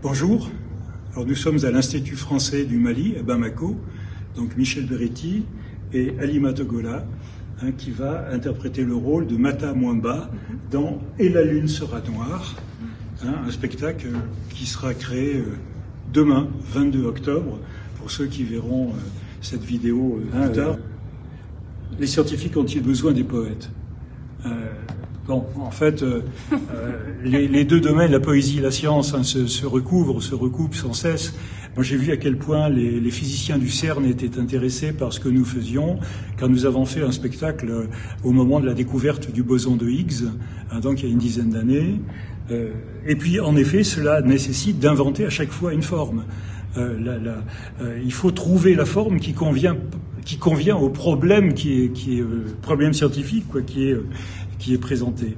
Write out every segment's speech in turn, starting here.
Bonjour, alors nous sommes à l'Institut français du Mali, à Bamako, donc Michel Beretti et Halima Togola, qui va interpréter le rôle de Mata Mwamba dans Et la lune sera noire, un spectacle qui sera créé demain, 22 octobre, pour ceux qui verront cette vidéo plus tard. Les scientifiques ont-ils besoin des poètes? Bon, en fait, les deux domaines, la poésie et la science, se recoupent sans cesse. Moi, j'ai vu à quel point les physiciens du CERN étaient intéressés par ce que nous faisions, car nous avons fait un spectacle au moment de la découverte du boson de Higgs, donc il y a une dizaine d'années. Et puis, en effet, cela nécessite d'inventer à chaque fois une forme. Il faut trouver la forme qui convient au problème qui est problème scientifique, quoi, qui est présenté.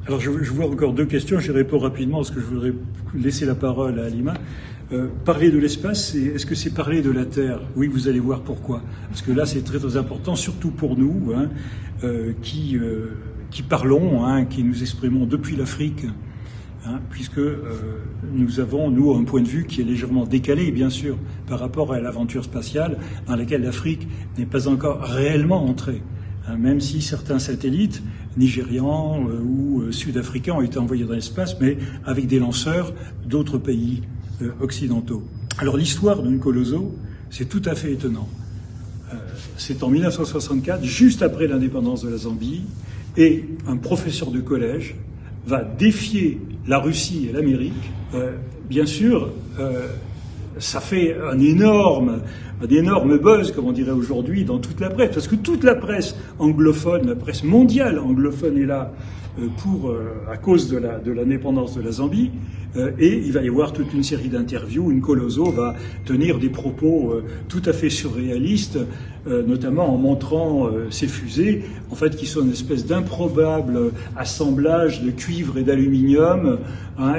Alors je vois encore deux questions, je réponds rapidement parce que je voudrais laisser la parole à Halima. Parler de l'espace, est-ce que c'est parler de la Terre? Oui, vous allez voir pourquoi. Parce que là, c'est très très important, surtout pour nous, qui parlons, qui nous exprimons depuis l'Afrique, puisque nous avons, nous, un point de vue qui est légèrement décalé, bien sûr, par rapport à l'aventure spatiale, dans laquelle l'Afrique n'est pas encore réellement entrée. Même si certains satellites nigérians ou sud-africains ont été envoyés dans l'espace, mais avec des lanceurs d'autres pays occidentaux. Alors l'histoire de Nkolozo, c'est tout à fait étonnant. C'est en 1964, juste après l'indépendance de la Zambie, et un professeur de collège va défier la Russie et l'Amérique. Bien sûr, ça fait un énorme buzz, comme on dirait aujourd'hui, dans toute la presse, parce que toute la presse anglophone, la presse mondiale anglophone est là à cause de l'indépendance de la Zambie, et il va y avoir toute une série d'interviews où Nkolozo va tenir des propos tout à fait surréalistes, notamment en montrant ces fusées, en fait, qui sont une espèce d'improbable assemblage de cuivre et d'aluminium,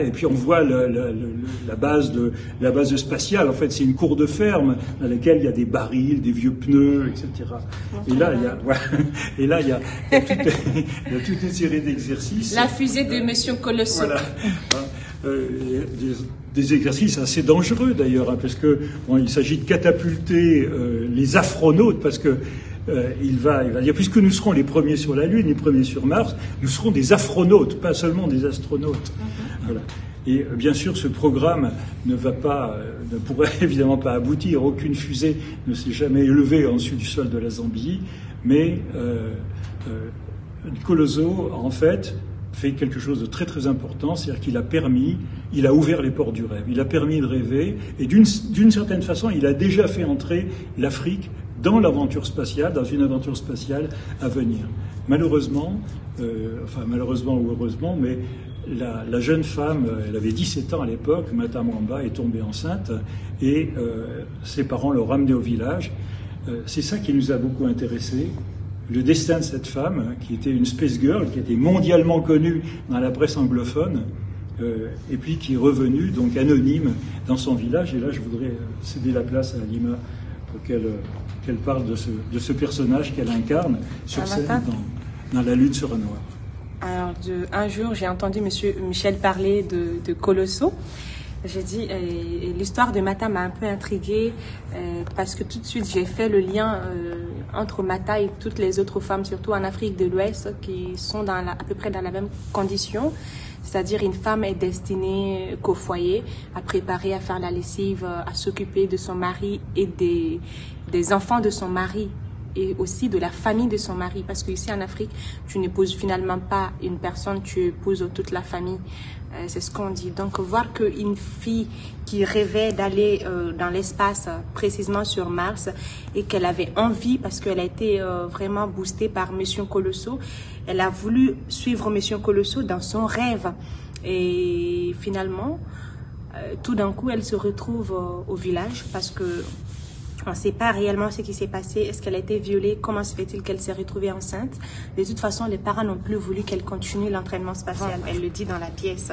et puis on voit la base spatiale. En fait, c'est une cour de ferme dans laquelle il y a des barils, des vieux pneus, etc. Et là, il y a toute une série d'exercices. La fusée de Monsieur Colosso. Voilà. Des exercices assez dangereux d'ailleurs, parce que il s'agit de catapulter les astronautes, parce que il va dire, puisque nous serons les premiers sur la Lune, les premiers sur Mars, nous serons des astronautes, pas seulement des astronautes. Voilà. Et bien sûr, ce programme ne pourrait évidemment pas aboutir. Aucune fusée ne s'est jamais élevée en dessus du sol de la Zambie, mais Nkolozo, en fait, fait quelque chose de très très important, c'est-à-dire il a ouvert les portes du rêve, il a permis de rêver, et d'une certaine façon, il a déjà fait entrer l'Afrique dans l'aventure spatiale, dans une aventure spatiale à venir. Malheureusement, malheureusement ou heureusement, mais la jeune femme, elle avait 17 ans à l'époque, Mata Mwamba, est tombée enceinte, et ses parents l'ont ramenée au village. C'est ça qui nous a beaucoup intéressés. Le destin de cette femme, qui était une space girl, qui était mondialement connue dans la presse anglophone, et puis qui est revenue, donc anonyme, dans son village. Et là, je voudrais céder la place à Halima pour qu'elle parle de ce personnage qu'elle incarne sur scène dans La lune sera noire. Alors, un jour, j'ai entendu Monsieur Michel parler de Colosso. J'ai dit, l'histoire de Mata m'a un peu intriguée parce que tout de suite j'ai fait le lien entre Mata et toutes les autres femmes, surtout en Afrique de l'Ouest, qui sont à peu près dans la même condition. C'est-à-dire une femme est destinée qu'au foyer, à préparer, à faire la lessive, à s'occuper de son mari et des enfants de son mari, et aussi de la famille de son mari, parce qu'ici en Afrique, tu n'épouses finalement pas une personne, tu épouses toute la famille. C'est ce qu'on dit. Donc voir qu'une fille qui rêvait d'aller dans l'espace, précisément sur Mars, et qu'elle avait envie, parce qu'elle a été vraiment boostée par Monsieur Colosso, elle a voulu suivre Monsieur Colosso dans son rêve. Et finalement, tout d'un coup, elle se retrouve au village, parce que on ne sait pas réellement ce qui s'est passé. Est-ce qu'elle a été violée? Comment se fait-il qu'elle s'est retrouvée enceinte? De toute façon, les parents n'ont plus voulu qu'elle continue l'entraînement spatial. Elle le dit dans la pièce.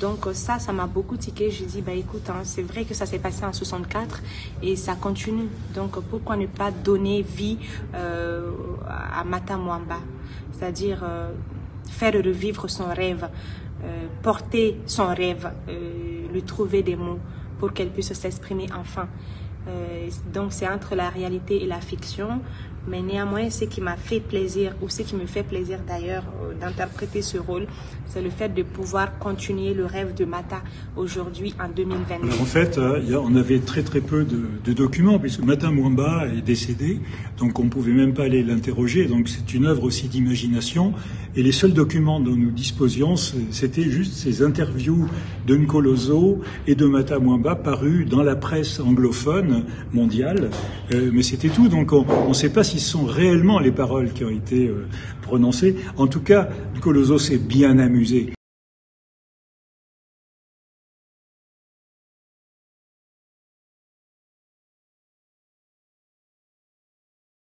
Donc ça m'a beaucoup tiqué. Je dis, écoute, c'est vrai que ça s'est passé en 64 et ça continue. Donc pourquoi ne pas donner vie à Mata Mwamba? C'est-à-dire faire revivre son rêve. porter son rêve, lui trouver des mots pour qu'elle puisse s'exprimer enfin. Donc c'est entre la réalité et la fiction, mais néanmoins ce qui m'a fait plaisir, ou ce qui me fait plaisir d'ailleurs d'interpréter ce rôle, c'est le fait de pouvoir continuer le rêve de Mata aujourd'hui en 2022. Alors en fait, on avait très peu de documents, puisque Mata Mwamba est décédé, donc on ne pouvait même pas aller l'interroger, donc c'est une œuvre aussi d'imagination, et les seuls documents dont nous disposions, c'était juste ces interviews de Nkolozo et de Mata Mwamba parus dans la presse anglophone mondiale, mais c'était tout, donc on ne sait pas si ce sont réellement les paroles qui ont été prononcées. En tout cas, Nkolozo s'est bien amusé.